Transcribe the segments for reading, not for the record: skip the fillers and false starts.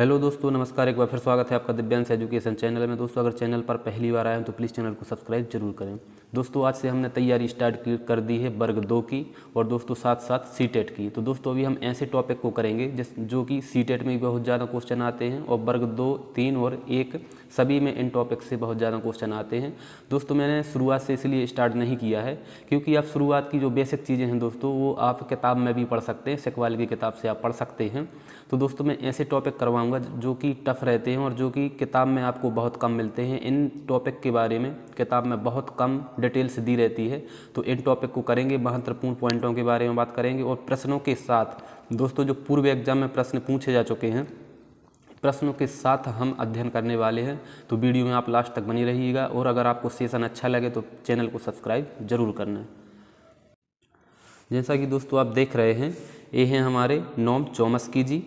Hello दोस्तों, नमस्कार। एक बार फिर स्वागत है आपका दिव्यांश एजुकेशन चैनल में। दोस्तों, अगर चैनल पर पहली बार आए हैं तो प्लीज़ चैनल को सब्सक्राइब जरूर करें। दोस्तों, आज से हमने तैयारी स्टार्ट कर दी है वर्ग 2 की और दोस्तों साथ साथ सीटेट की। तो दोस्तों अभी हम ऐसे टॉपिक को करेंगे जो कि सीटेट में भी बहुत ज़्यादा क्वेश्चन आते हैं और वर्ग 2, 3 और 1 सभी में इन टॉपिक से बहुत ज़्यादा क्वेश्चन आते हैं। दोस्तों, मैंने शुरुआत से इसलिए स्टार्ट नहीं किया है क्योंकि आप शुरुआत की जो बेसिक चीज़ें हैं दोस्तों वो आप किताब में भी पढ़ सकते हैं, सिकवाल की किताब से आप पढ़ सकते हैं। तो दोस्तों मैं ऐसे टॉपिक करवाऊंगा जो कि टफ़ रहते हैं और जो कि किताब में आपको बहुत कम मिलते हैं। इन टॉपिक के बारे में किताब में बहुत कम डिटेल्स दी रहती है, तो इन टॉपिक को करेंगे, महत्वपूर्ण पॉइंटों के बारे में बात करेंगे और प्रश्नों के साथ दोस्तों जो पूर्व एग्जाम में प्रश्न पूछे जा चुके हैं प्रश्नों के साथ हम अध्ययन करने वाले हैं। तो वीडियो में आप लास्ट तक बनी रहिएगा और अगर आपको सेशन अच्छा लगे तो चैनल को सब्सक्राइब जरूर करना। जैसा कि दोस्तों आप देख रहे हैं, ये हैं हमारे नोम चॉम्स्की जी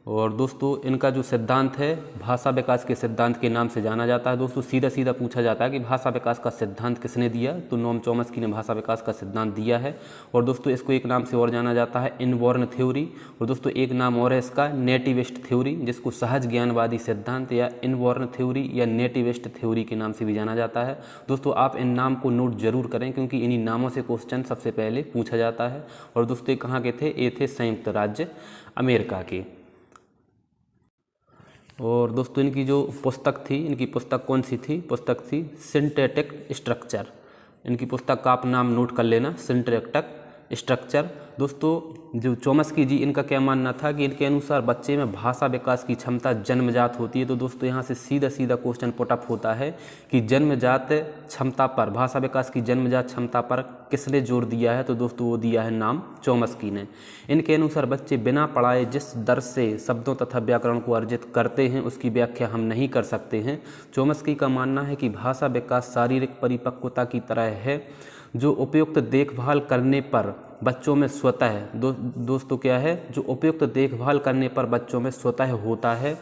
और दोस्तों इनका जो सिद्धांत है भाषा विकास के सिद्धांत के नाम से जाना जाता है। दोस्तों सीधा सीधा पूछा जाता है कि भाषा विकास का सिद्धांत किसने दिया, तो नोम चॉम्स्की ने भाषा विकास का सिद्धांत दिया है। और दोस्तों इसको एक नाम से और जाना जाता है इनबॉर्न थ्योरी, और दोस्तों एक नाम और है इसका नेटिविस्ट थ्योरी, जिसको सहज ज्ञानवादी सिद्धांत या इनबॉर्न थ्योरी या नेटिविस्ट थ्योरी के नाम से भी जाना जाता है। दोस्तों आप इन नाम को नोट जरूर करें क्योंकि इन्हीं नामों से क्वेश्चन सबसे पहले पूछा जाता है। और दोस्तों ये कहाँ के थे? ये थे संयुक्त राज्य अमेरिका के। और दोस्तों इनकी जो पुस्तक थी, इनकी पुस्तक कौन सी थी? पुस्तक थी सिंटैक्टिक स्ट्रक्चर। इनकी पुस्तक का आप नाम नोट कर लेना, सिंटैक्टिक स्ट्रक्चर। दोस्तों जो चॉम्स्की जी, इनका क्या मानना था कि इनके अनुसार बच्चे में भाषा विकास की क्षमता जन्मजात होती है। तो दोस्तों यहाँ से सीधा सीधा क्वेश्चन पुटअप होता है कि जन्मजात क्षमता पर, भाषा विकास की जन्मजात क्षमता पर किसने जोर दिया है? तो दोस्तों वो दिया है नाम चॉम्स्की ने। इनके अनुसार बच्चे बिना पढ़ाए जिस दर से शब्दों तथा व्याकरण को अर्जित करते हैं उसकी व्याख्या हम नहीं कर सकते हैं। चॉम्स्की का मानना है कि भाषा विकास शारीरिक परिपक्वता की तरह है जो उपयुक्त देखभाल करने पर बच्चों में स्वतः दोस्तों क्या है? जो उपयुक्त देखभाल करने पर बच्चों में स्वतः होता है,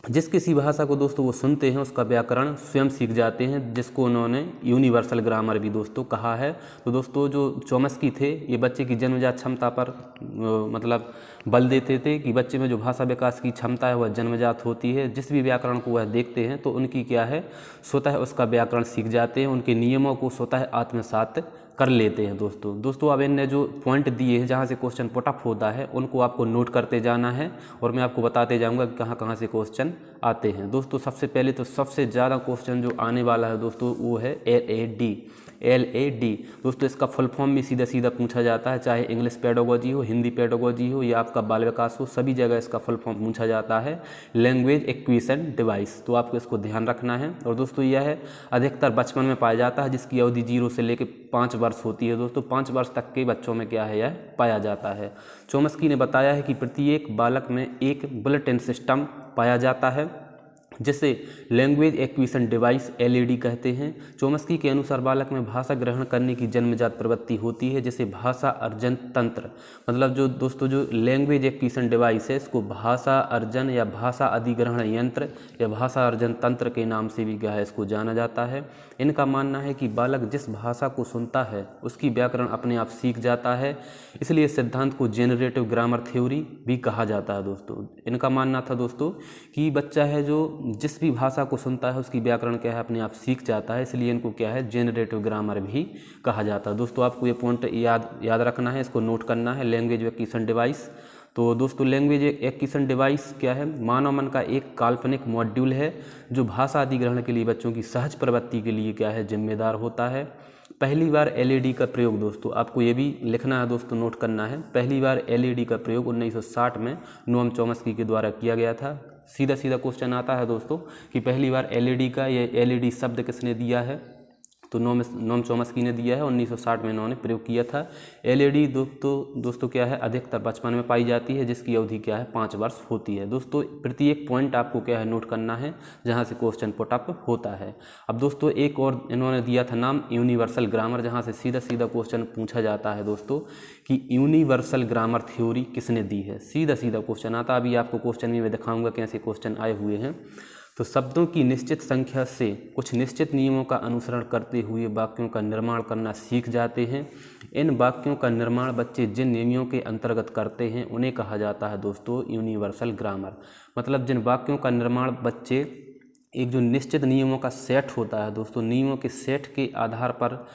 जिस किसी भाषा को दोस्तों वो सुनते हैं उसका व्याकरण स्वयं सीख जाते हैं, जिसको उन्होंने यूनिवर्सल ग्रामर भी दोस्तों कहा है। तो दोस्तों जो चॉम्स्की थे ये बच्चे की जन्मजात क्षमता पर मतलब बल देते थे कि बच्चे में जो भाषा विकास की क्षमता है वह जन्मजात होती है। जिस भी व्याकरण को वह देखते हैं तो उनकी क्या है? स्वतः उसका व्याकरण सीख जाते हैं, उनके नियमों को स्वतः आत्मसात कर लेते हैं। दोस्तों अब इनने जो पॉइंट दिए हैं जहाँ से क्वेश्चन पुटअप होता है उनको आपको नोट करते जाना है और मैं आपको बताते जाऊंगा कि कहाँ कहाँ से क्वेश्चन आते हैं। दोस्तों सबसे पहले तो सबसे ज़्यादा क्वेश्चन जो आने वाला है दोस्तों वो है LAD। दोस्तों इसका फुल फॉर्म भी सीधा सीधा पूछा जाता है, चाहे इंग्लिश पेडागोजी हो, हिंदी पेडागोजी हो या आपका बाल विकास हो, सभी जगह इसका फुल फॉर्म पूछा जाता है लैंग्वेज एक्विजिशन डिवाइस। तो आपको इसको ध्यान रखना है। और दोस्तों यह है अधिकतर बचपन में पाया जाता है, जिसकी अवधि 0 से लेकर 5 वर्ष होती है। दोस्तों 5 वर्ष तक के बच्चों में क्या है? यह पाया जाता है। चॉम्स्की ने बताया है कि प्रत्येक बालक में एक बुलेटिन सिस्टम पाया जाता है जिसे लैंग्वेज एक्विजिशन डिवाइस LAD कहते हैं। चॉम्स्की के अनुसार बालक में भाषा ग्रहण करने की जन्मजात प्रवृत्ति होती है जिसे भाषा अर्जन तंत्र, मतलब जो दोस्तों जो लैंग्वेज एक्विजिशन डिवाइस है इसको भाषा अर्जन या भाषा अधिग्रहण यंत्र या भाषा अर्जन तंत्र के नाम से भी क्या है इसको जाना जाता है। इनका मानना है कि बालक जिस भाषा को सुनता है उसकी व्याकरण अपने आप सीख जाता है, इसलिए सिद्धांत को जेनरेटिव ग्रामर थ्योरी भी कहा जाता है। दोस्तों इनका मानना था दोस्तों कि बच्चा है जो जिस भी भाषा को सुनता है उसकी व्याकरण क्या है अपने आप सीख जाता है, इसलिए इनको क्या है? जेनरेटिव ग्रामर भी कहा जाता है। दोस्तों आपको ये पॉइंट याद रखना है, इसको नोट करना है। लैंग्वेज एक्विजिशन डिवाइस, तो दोस्तों लैंग्वेज एक्विजिशन डिवाइस क्या है? मानव मन का एक काल्पनिक मॉड्यूल है जो भाषा अधिग्रहण के लिए बच्चों की सहज प्रवृत्ति के लिए क्या है? जिम्मेदार होता है। पहली बार LAD का प्रयोग, दोस्तों आपको ये भी लिखना है दोस्तों, नोट करना है। पहली बार LAD का प्रयोग 1960 में नोम चॉम्स्की के द्वारा किया गया था। सीधा सीधा क्वेश्चन आता है दोस्तों कि पहली बार LAD का ये LAD शब्द किसने दिया है? तो नोम चॉम्स्की ने दिया है। 1960 में इन्होंने प्रयोग किया था। LAD दोस्तों क्या है? अधिकतर बचपन में पाई जाती है, जिसकी अवधि क्या है? 5 वर्ष होती है। दोस्तों प्रत्येक पॉइंट आपको क्या है? नोट करना है जहाँ से क्वेश्चन पुटअप होता है। अब दोस्तों एक और इन्होंने दिया था नाम यूनिवर्सल ग्रामर, जहाँ से सीधा सीधा क्वेश्चन पूछा जाता है दोस्तों कि यूनिवर्सल ग्रामर थ्योरी किसने दी है। सीधा सीधा क्वेश्चन आता है। अभी आपको क्वेश्चन भी मैं दिखाऊंगा कैसे क्वेश्चन आए हुए हैं। तो शब्दों की निश्चित संख्या से कुछ निश्चित नियमों का अनुसरण करते हुए वाक्यों का निर्माण करना सीख जाते हैं। इन वाक्यों का निर्माण बच्चे जिन नियमों के अंतर्गत करते हैं उन्हें कहा जाता है दोस्तों यूनिवर्सल ग्रामर। मतलब जिन वाक्यों का निर्माण बच्चे एक जो निश्चित नियमों का सेट होता है दोस्तों, नियमों के सेट के आधार पर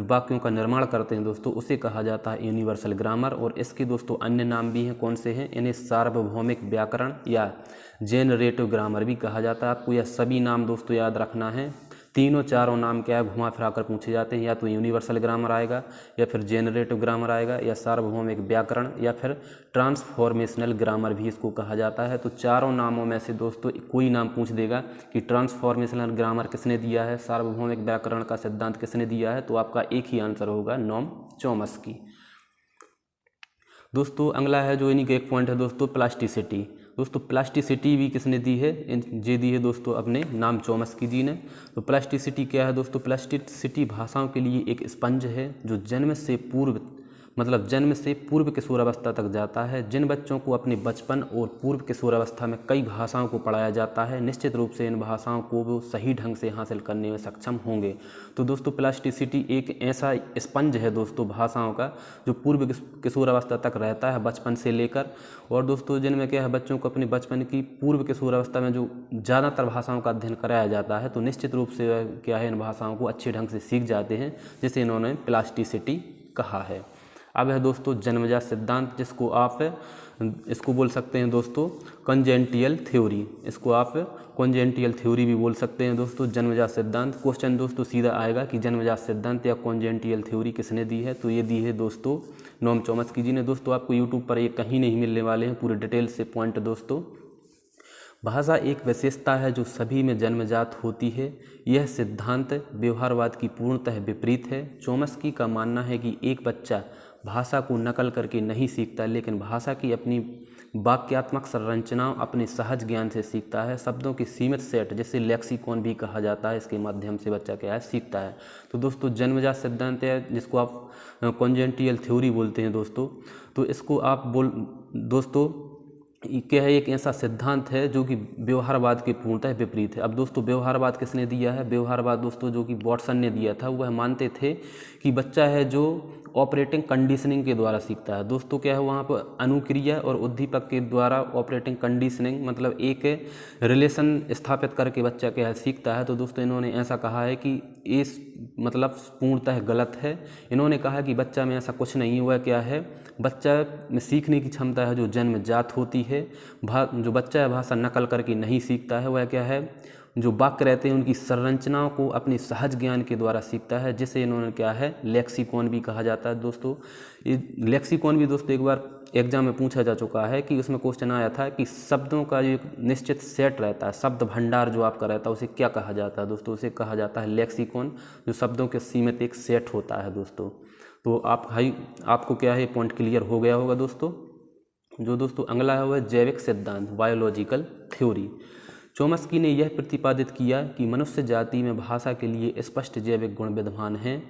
वाक्यों का निर्माण करते हैं दोस्तों, उसे कहा जाता है यूनिवर्सल ग्रामर। और इसके दोस्तों अन्य नाम भी हैं, कौन से हैं? इन्हें सार्वभौमिक व्याकरण या जेनरेटिव ग्रामर भी कहा जाता है। आपको यह सभी नाम दोस्तों याद रखना है। तीनों चारों नाम क्या है, घुमा फिरा कर पूछे जाते हैं। या तो यूनिवर्सल ग्रामर आएगा, या फिर जेनरेटिव ग्रामर आएगा, या सार्वभौमिक व्याकरण, या फिर ट्रांसफॉर्मेशनल ग्रामर भी इसको कहा जाता है। तो चारों नामों में से दोस्तों कोई नाम पूछ देगा कि ट्रांसफॉर्मेशनल ग्रामर किसने दिया है, सार्वभौमिक व्याकरण का सिद्धांत किसने दिया है, तो आपका एक ही आंसर होगा नॉम चॉम्स्की। दोस्तों अगला है जो इन्हीं का एक पॉइंट है दोस्तों प्लास्टिसिटी। दोस्तों प्लास्टिसिटी भी किसने दी है? ये दी है दोस्तों अपने नाम चॉम्स्की जी ने। तो प्लास्टिसिटी क्या है दोस्तों? प्लास्टिसिटी भाषाओं के लिए एक स्पंज है जो जन्म से पूर्व किशोरावस्था तक जाता है। जिन बच्चों को अपने बचपन और पूर्व किशोरावस्था में कई भाषाओं को पढ़ाया जाता है, निश्चित रूप से इन भाषाओं को वो सही ढंग से हासिल करने में सक्षम होंगे। तो दोस्तों प्लास्टिसिटी एक ऐसा स्पंज है दोस्तों भाषाओं का जो पूर्व किशोरावस्था तक रहता है बचपन से लेकर। और दोस्तों जिनमें क्या है, बच्चों को अपने बचपन की पूर्व किशोरावस्था में जो ज़्यादातर भाषाओं का अध्ययन कराया जाता है, तो निश्चित रूप से क्या है, इन भाषाओं को अच्छे ढंग से सीख जाते हैं, जिसे इन्होंने प्लास्टिसिटी कहा है। अब है दोस्तों जन्मजात सिद्धांत, जिसको आप इसको बोल सकते हैं दोस्तों कॉन्जेनिटल थ्योरी। इसको आप कॉन्जेनिटल थ्योरी भी बोल सकते हैं दोस्तों, जन्मजात सिद्धांत। क्वेश्चन दोस्तों सीधा आएगा कि जन्मजात सिद्धांत या कॉन्जेनिटल थ्योरी किसने दी है, तो ये दी है दोस्तों नॉम चॉम्स्की जी ने। दोस्तों आपको यूट्यूब पर ये कहीं नहीं मिलने वाले हैं पूरे डिटेल से पॉइंट दोस्तों। भाषा एक विशेषता है जो सभी में जन्मजात होती है। यह सिद्धांत व्यवहारवाद की पूर्णतः विपरीत है। चॉम्स्की का मानना है कि एक बच्चा भाषा को नकल करके नहीं सीखता, लेकिन भाषा की अपनी वाक्यात्मक संरचना अपने सहज ज्ञान से सीखता है। शब्दों की सीमित सेट, जिसे लेक्सिकॉन भी कहा जाता है, इसके माध्यम से बच्चा क्या है, सीखता है। तो दोस्तों जन्मजात सिद्धांत है, जिसको आप कॉन्जेनिटल थ्योरी बोलते हैं दोस्तों। तो इसको आप दोस्तों क्या है, एक ऐसा सिद्धांत है जो कि व्यवहारवाद के पूर्णतः विपरीत है। अब दोस्तों व्यवहारवाद किसने दिया है? व्यवहारवाद दोस्तों जो कि वॉटसन ने दिया था। वह मानते थे कि बच्चा है जो ऑपरेटिंग कंडीशनिंग के द्वारा सीखता है। दोस्तों क्या है, वहाँ पर अनुक्रिया और उद्दीपक के द्वारा ऑपरेटिंग कंडीशनिंग मतलब एक रिलेशन स्थापित करके बच्चा क्या है सीखता है। तो दोस्तों इन्होंने ऐसा कहा है कि इस मतलब पूर्णतः गलत है। इन्होंने कहा कि बच्चा में ऐसा कुछ नहीं हुआ। क्या है, बच्चा में सीखने की क्षमता है जो जन्मजात होती है। जो बच्चा है भाषा नकल करके नहीं सीखता है। वह क्या है, जो वाक्य रहते हैं उनकी संरचनाओं को अपनी सहज ज्ञान के द्वारा सीखता है, जिसे इन्होंने क्या है लेक्सिकॉन भी कहा जाता है दोस्तों। ये लेक्सिकॉन भी दोस्तों एक बार एग्जाम में पूछा जा चुका है कि उसमें क्वेश्चन आया था कि शब्दों का जो निश्चित सेट रहता है, शब्द भंडार जो आपका रहता है, उसे क्या कहा जाता है दोस्तों? उसे कहा जाता है लेक्सिकॉन, जो शब्दों के सीमित एक सेट होता है दोस्तों। तो आपको क्या है पॉइंट क्लियर हो गया होगा दोस्तों। जो दोस्तों अगला है वह जैविक सिद्धांत, बायोलॉजिकल थ्योरी। चॉम्स्की ने यह प्रतिपादित किया कि मनुष्य जाति में भाषा के लिए स्पष्ट जैविक गुण विद्यमान हैं,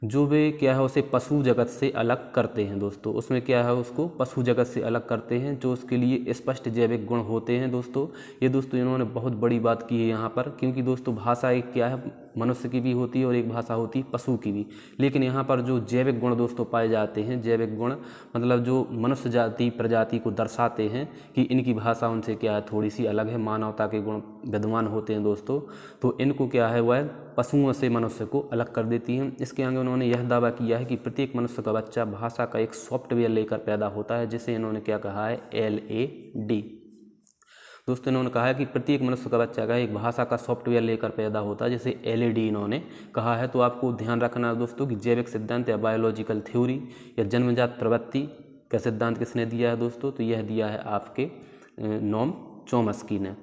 जो वे क्या है उसे पशु जगत से अलग करते हैं दोस्तों। उसमें क्या है, उसको पशु जगत से अलग करते हैं, जो उसके लिए स्पष्ट जैविक गुण होते हैं दोस्तों। ये दोस्तों इन्होंने बहुत बड़ी बात की है यहाँ पर, क्योंकि दोस्तों भाषा एक क्या है मनुष्य की भी होती है और एक भाषा होती है पशु की भी। लेकिन यहाँ पर जो जैविक गुण दोस्तों पाए जाते हैं, जैविक गुण मतलब जो मनुष्य जाति प्रजाति को दर्शाते हैं कि इनकी भाषा उनसे क्या है थोड़ी सी अलग है, मानवता के गुण विद्यमान होते हैं दोस्तों। तो इनको क्या है वह पशुओं से मनुष्य को अलग कर देती हैं। इसके आगे उन्होंने यह दावा किया है कि प्रत्येक मनुष्य का बच्चा भाषा का एक सॉफ्टवेयर लेकर पैदा होता है, जिसे इन्होंने क्या कहा है LAD। दोस्तों इन्होंने कहा है कि प्रत्येक मनुष्य का बच्चा का एक भाषा का सॉफ्टवेयर लेकर पैदा होता है, जिसे LAD इन्होंने कहा है। तो आपको ध्यान रखना है दोस्तों कि जैविक सिद्धांत या बायोलॉजिकल थ्योरी या जन्मजात प्रवृत्ति का सिद्धांत किसने दिया है दोस्तों? तो यह दिया है आपके नॉम चॉम्स्की ने।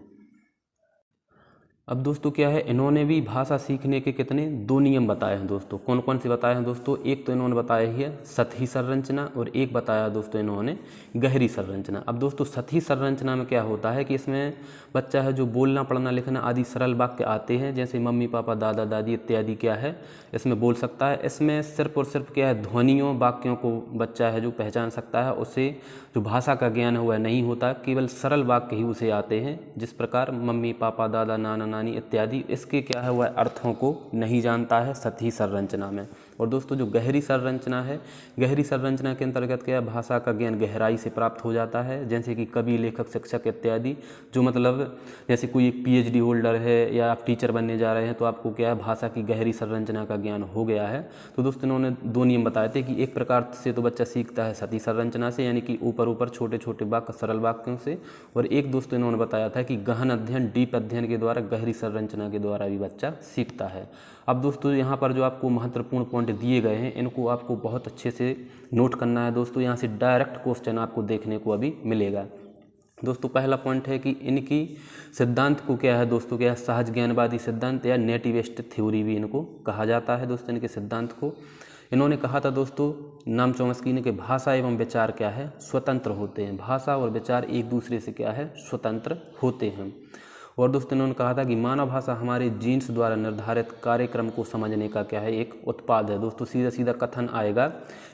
अब दोस्तों क्या है, इन्होंने भी भाषा सीखने के कितने 2 नियम बताए हैं दोस्तों। कौन कौन से बताए हैं दोस्तों? एक तो इन्होंने बताया ही है सतही संरचना, और एक बताया दोस्तों इन्होंने गहरी संरचना। अब दोस्तों सतही संरचना में क्या होता है कि इसमें बच्चा है जो बोलना पढ़ना लिखना आदि सरल वाक्य आते हैं, जैसे मम्मी पापा दादा दादी इत्यादि क्या है इसमें बोल सकता है। इसमें सिर्फ और सिर्फ क्या है ध्वनियों वाक्यों को बच्चा है जो पहचान सकता है। उसे जो जो भाषा का ज्ञान है वह नहीं होता, केवल सरल वाक्य ही उसे आते हैं। जिस प्रकार मम्मी पापा दादा नाना नानी इत्यादि, इसके क्या है वह अर्थों को नहीं जानता है सतही संरचना में। और दोस्तों जो गहरी संरचना है, गहरी संरचना के अंतर्गत क्या है, भाषा का ज्ञान गहराई से प्राप्त हो जाता है, जैसे कि कवि लेखक शिक्षक इत्यादि। जो मतलब जैसे कोई एक PhD होल्डर है या आप टीचर बनने जा रहे हैं तो आपको क्या है भाषा की गहरी संरचना का ज्ञान हो गया है। तो दोस्तों इन्होंने 2 नियम बताए थे कि एक प्रकार से तो बच्चा सीखता है सतही संरचना से, यानी कि ऊपर ऊपर छोटे छोटे वाक्य सरल वाक्यों से, और एक दोस्तों इन्होंने बताया था कि गहन अध्ययन डीप अध्ययन के द्वारा गहरी संरचना के द्वारा भी बच्चा सीखता है। अब दोस्तों यहाँ पर जो आपको महत्वपूर्ण पॉइंट दिए गए हैं इनको आपको बहुत अच्छे से नोट करना है दोस्तों। यहाँ से डायरेक्ट क्वेश्चन आपको देखने को अभी मिलेगा। दोस्तों पहला पॉइंट है कि इनकी सिद्धांत को क्या है दोस्तों, क्या है सहज ज्ञानवादी सिद्धांत या नेटिविस्ट थ्योरी भी इनको कहा जाता है दोस्तों। इनके सिद्धांत को इन्होंने कहा था दोस्तों, नाम चॉम्स्की ने, कि भाषा एवं विचार क्या है स्वतंत्र होते हैं। भाषा और विचार एक दूसरे से क्या है स्वतंत्र होते हैं। और दोस्तों इन्होंने कहा था कि मानव भाषा हमारे जीन्स द्वारा निर्धारित कार्यक्रम को समझने का क्या है एक उत्पाद है। दोस्तों सीधा सीधा कथन आएगा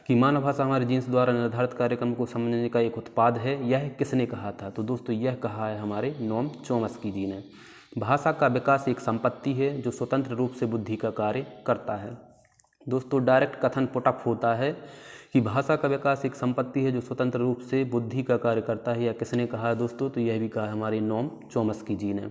कि मानव भाषा हमारे जीन्स द्वारा निर्धारित कार्यक्रम को समझने का एक उत्पाद है। यह किसने कहा था? तो दोस्तों यह कहा है हमारे नोम चॉम्स्की जी ने। भाषा का विकास एक संपत्ति है जो स्वतंत्र रूप से बुद्धि का कार्य करता है। दोस्तों डायरेक्ट कथन पुटअप होता है कि भाषा का विकास एक संपत्ति है जो स्वतंत्र रूप से बुद्धि का कार्य करता है। या किसने कहा है दोस्तों? तो यह भी कहा है हमारे नोम चॉम्स्की जी ने।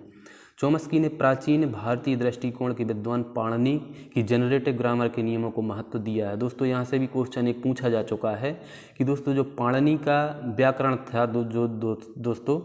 चॉम्स्की ने प्राचीन भारतीय दृष्टिकोण के विद्वान पाणिनि की जनरेटिव ग्रामर के नियमों को महत्व दिया है। दोस्तों यहाँ से भी क्वेश्चन एक पूछा जा चुका है कि दोस्तों जो पाणिनि का व्याकरण था दोस्तों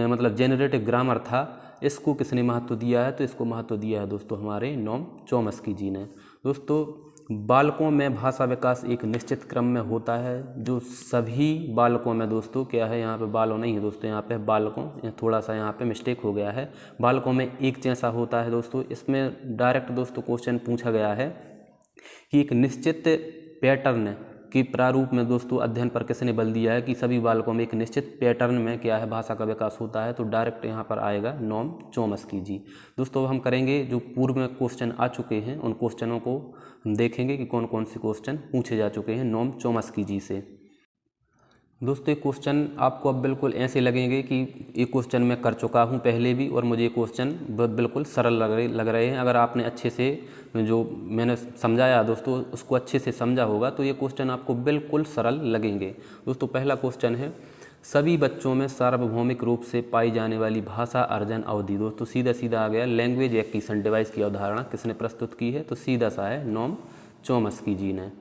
मतलब जनरेटिव ग्रामर था, इसको किसने महत्व दिया है? तो इसको महत्व दिया है दोस्तों हमारे नोम चॉम्स्की जी ने। दोस्तों बालकों में भाषा विकास एक निश्चित क्रम में होता है, जो सभी बालकों में दोस्तों क्या है, यहाँ पे बालों नहीं है दोस्तों, यहाँ पे बालकों, थोड़ा सा यहाँ पे मिस्टेक हो गया है, बालकों में एक जैसा होता है दोस्तों। इसमें डायरेक्ट दोस्तों क्वेश्चन पूछा गया है कि एक निश्चित पैटर्न के प्रारूप में दोस्तों अध्ययन पर किसने बल दिया है कि सभी बालकों में एक निश्चित पैटर्न में क्या है भाषा का विकास होता है। तो डायरेक्ट यहाँ पर आएगा नोम चॉम्स्की जी। दोस्तों हम करेंगे जो पूर्व में क्वेश्चन आ चुके हैं उन क्वेश्चनों को हम देखेंगे कि कौन कौन से क्वेश्चन पूछे जा चुके हैं नोम चॉम्स्की जी से। दोस्तों ये क्वेश्चन आपको अब बिल्कुल ऐसे लगेंगे कि ये क्वेश्चन मैं कर चुका हूँ पहले भी और मुझे ये क्वेश्चन बिल्कुल सरल लग रहे हैं। अगर आपने अच्छे से जो मैंने समझाया दोस्तों उसको अच्छे से समझा होगा तो ये क्वेश्चन आपको बिल्कुल सरल लगेंगे। दोस्तों पहला क्वेश्चन है, सभी बच्चों में सार्वभौमिक रूप से पाई जाने वाली भाषा अर्जन अवधि। दोस्तों सीधा सीधा आ गया, लैंग्वेज एक्विजिशन डिवाइस की अवधारणा किसने प्रस्तुत की है? तो सीधा सा है नोम चॉम्स्की जी ने।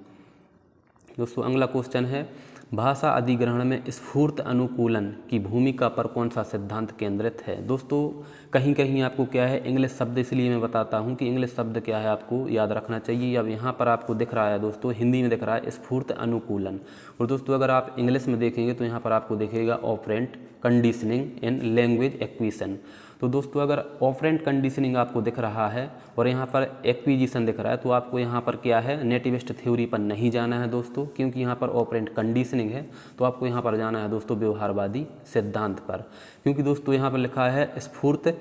दोस्तों अगला क्वेश्चन है, भाषा अधिग्रहण में स्फूर्त अनुकूलन की भूमिका पर कौन सा सिद्धांत केंद्रित है? दोस्तों कहीं कहीं आपको क्या है इंग्लिश शब्द, इसलिए मैं बताता हूं कि इंग्लिश शब्द क्या है आपको याद रखना चाहिए। अब यहाँ पर आपको दिख रहा है दोस्तों, हिंदी में दिख रहा है स्फूर्त अनुकूलन, और दोस्तों अगर आप इंग्लिश में देखेंगे तो यहाँ पर आपको दिखेगा operant conditioning in language acquisition. तो दोस्तों अगर ऑपरेंट कंडीशनिंग आपको दिख रहा है और यहाँ पर एक्विजिशन दिख रहा है तो आपको यहाँ पर क्या है नेटिविस्ट थ्योरी पर नहीं जाना है दोस्तों, क्योंकि यहाँ पर ऑपरेंट कंडीशनिंग है। तो आपको यहाँ पर जाना है दोस्तों व्यवहारवादी सिद्धांत पर, क्योंकि दोस्तों यहाँ पर लिखा है स्फूर्त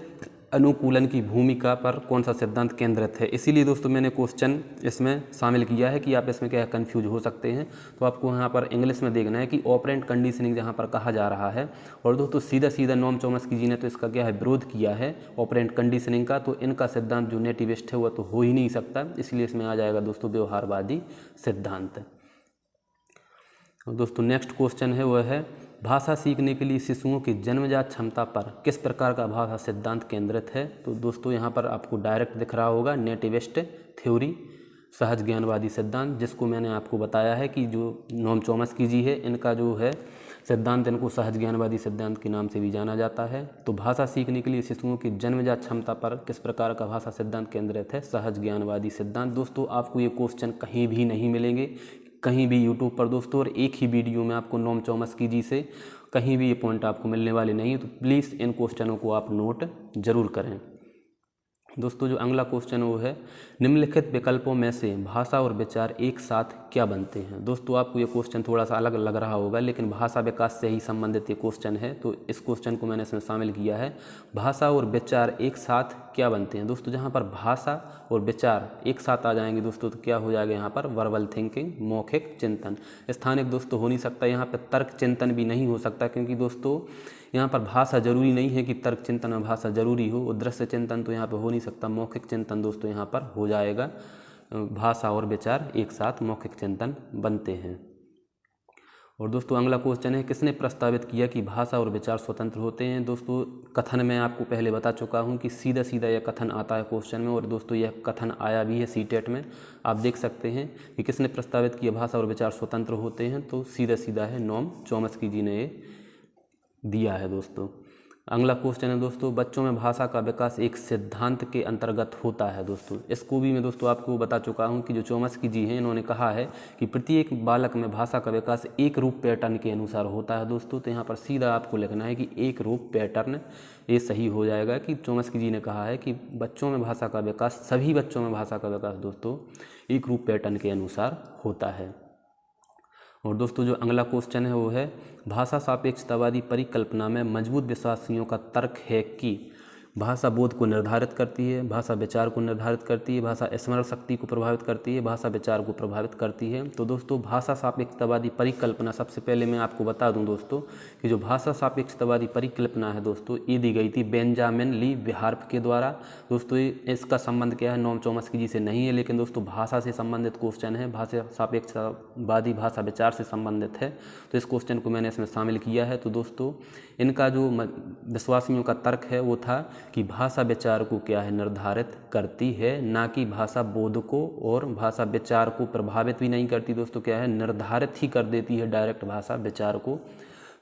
अनुकूलन की भूमिका पर कौन सा सिद्धांत केंद्रित है। इसीलिए दोस्तों मैंने क्वेश्चन इसमें शामिल किया है कि आप इसमें क्या कंफ्यूज हो सकते हैं। तो आपको यहाँ पर इंग्लिश में देखना है कि ऑपरेंट कंडीशनिंग जहाँ पर कहा जा रहा है, और दोस्तों सीधा सीधा नोम चॉम्स्की जी ने तो इसका क्या है विरोध किया है ऑपरेंट कंडीशनिंग का, तो इनका सिद्धांत जो नेटिविस्ट है वह तो हो ही नहीं सकता, इसलिए इसमें आ जाएगा दोस्तों व्यवहारवादी सिद्धांत। दोस्तों नेक्स्ट क्वेश्चन है वह है, भाषा सीखने के लिए शिशुओं की जन्मजात क्षमता पर किस प्रकार का भाषा सिद्धांत केंद्रित है? तो दोस्तों यहाँ पर आपको डायरेक्ट दिख रहा होगा नेटिविस्ट थ्योरी, सहज ज्ञानवादी सिद्धांत, जिसको मैंने आपको बताया है कि जो नोम चॉम्स्की जी है इनका जो है सिद्धांत, इनको सहज ज्ञानवादी सिद्धांत के नाम से भी जाना जाता है। तो भाषा सीखने के लिए शिशुओं की जन्मजात क्षमता पर किस प्रकार का भाषा सिद्धांत केंद्रित है? सहज ज्ञानवादी सिद्धांत। दोस्तों आपको ये क्वेश्चन कहीं भी नहीं मिलेंगे, कहीं भी यूट्यूब पर दोस्तों, और एक ही वीडियो में आपको नोम चॉम्स्की जी से कहीं भी ये पॉइंट आपको मिलने वाले नहीं है। तो प्लीज़ इन क्वेश्चनों को आप नोट जरूर करें। दोस्तों जो अगला क्वेश्चन वो है, निम्नलिखित विकल्पों में से भाषा और विचार एक साथ क्या बनते हैं। दोस्तों आपको ये क्वेश्चन थोड़ा सा अलग लग रहा होगा, लेकिन भाषा विकास से ही संबंधित ये क्वेश्चन है, तो इस क्वेश्चन को मैंने इसमें शामिल किया है। भाषा और विचार एक साथ क्या बनते हैं। दोस्तों जहाँ पर भाषा और विचार एक साथ आ जाएंगे दोस्तों, तो क्या हो जाएगा यहाँ पर, वर्बल थिंकिंग, मौखिक चिंतन। स्थानिक दोस्तों हो नहीं सकता, यहाँ पर तर्क चिंतन भी नहीं हो सकता, क्योंकि दोस्तों यहाँ पर भाषा जरूरी नहीं है कि तर्क चिंतन में भाषा जरूरी हो, और दृश्य चिंतन तो यहाँ पर हो नहीं सकता। मौखिक चिंतन दोस्तों यहाँ पर हो जाएगा। भाषा और विचार एक साथ मौखिक चिंतन बनते हैं। और दोस्तों अगला क्वेश्चन है, किसने प्रस्तावित किया कि भाषा और विचार स्वतंत्र होते हैं। दोस्तों कथन मैं आपको पहले बता चुका हूं कि सीधा सीधा यह कथन आता है क्वेश्चन में, और दोस्तों यह कथन आया भी है सीटेट में। आप देख सकते हैं कि किसने प्रस्तावित किया भाषा और विचार स्वतंत्र होते हैं, तो सीधा सीधा है नोम चॉम्स्की जी ने ये दिया है। दोस्तों अगला क्वेश्चन है दोस्तों, बच्चों में भाषा का विकास एक सिद्धांत के अंतर्गत होता है। दोस्तों इसको भी मैं दोस्तों आपको बता चुका हूं कि जो चॉम्स्की जी हैं इन्होंने कहा है कि प्रत्येक बालक में भाषा का विकास एक रूप पैटर्न के अनुसार होता है। दोस्तों तो यहाँ पर सीधा आपको लिखना है कि एक रूप पैटर्न, ये सही हो जाएगा कि चॉम्स्की जी ने कहा है कि बच्चों में भाषा का विकास, सभी बच्चों में भाषा का विकास दोस्तों एक रूप पैटर्न के अनुसार होता है। और दोस्तों जो अगला क्वेश्चन है वो है, भाषा सापेक्षतावादी परिकल्पना में मजबूत विश्वासियों का तर्क है कि भाषा बोध को निर्धारित करती है, भाषा विचार को निर्धारित करती है, भाषा स्मरण शक्ति को प्रभावित करती है, भाषा विचार को प्रभावित करती है। तो दोस्तों भाषा सापेक्षतावादी परिकल्पना, सबसे पहले मैं आपको बता दूं दोस्तों कि जो भाषा सापेक्षतावादी परिकल्पना है दोस्तों, ये दी गई थी बेंजामिन ली विहार्फ के द्वारा। दोस्तों इसका संबंध क्या है, नोम चॉम्स्की जी से नहीं है, लेकिन दोस्तों भाषा से संबंधित क्वेश्चन है, भाषा सापेक्षतावादी भाषा विचार से संबंधित है, तो इस क्वेश्चन को मैंने इसमें शामिल किया है। तो दोस्तों इनका जो विश्वासियों का तर्क है वो था कि भाषा विचार को क्या है, निर्धारित करती है, ना कि भाषा बोध को और भाषा विचार को प्रभावित भी नहीं करती। दोस्तों क्या है, निर्धारित ही कर देती है डायरेक्ट भाषा विचार को।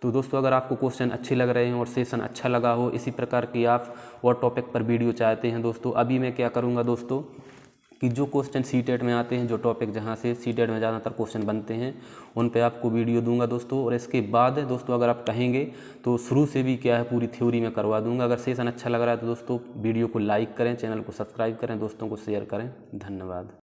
तो दोस्तों अगर आपको क्वेश्चन अच्छे लग रहे हैं और सेशन अच्छा लगा हो, इसी प्रकार की आप और टॉपिक पर वीडियो चाहते हैं दोस्तों, अभी मैं क्या करूँगा दोस्तों कि जो क्वेश्चन सीटेट में आते हैं, जो टॉपिक जहाँ से सीटेट में ज़्यादातर क्वेश्चन बनते हैं, उन पे आपको वीडियो दूंगा दोस्तों। और इसके बाद दोस्तों अगर आप कहेंगे तो शुरू से भी क्या है, पूरी थ्योरी में करवा दूंगा। अगर सेशन अच्छा लग रहा है तो दोस्तों वीडियो को लाइक करें, चैनल को सब्सक्राइब करें, दोस्तों को शेयर करें। धन्यवाद।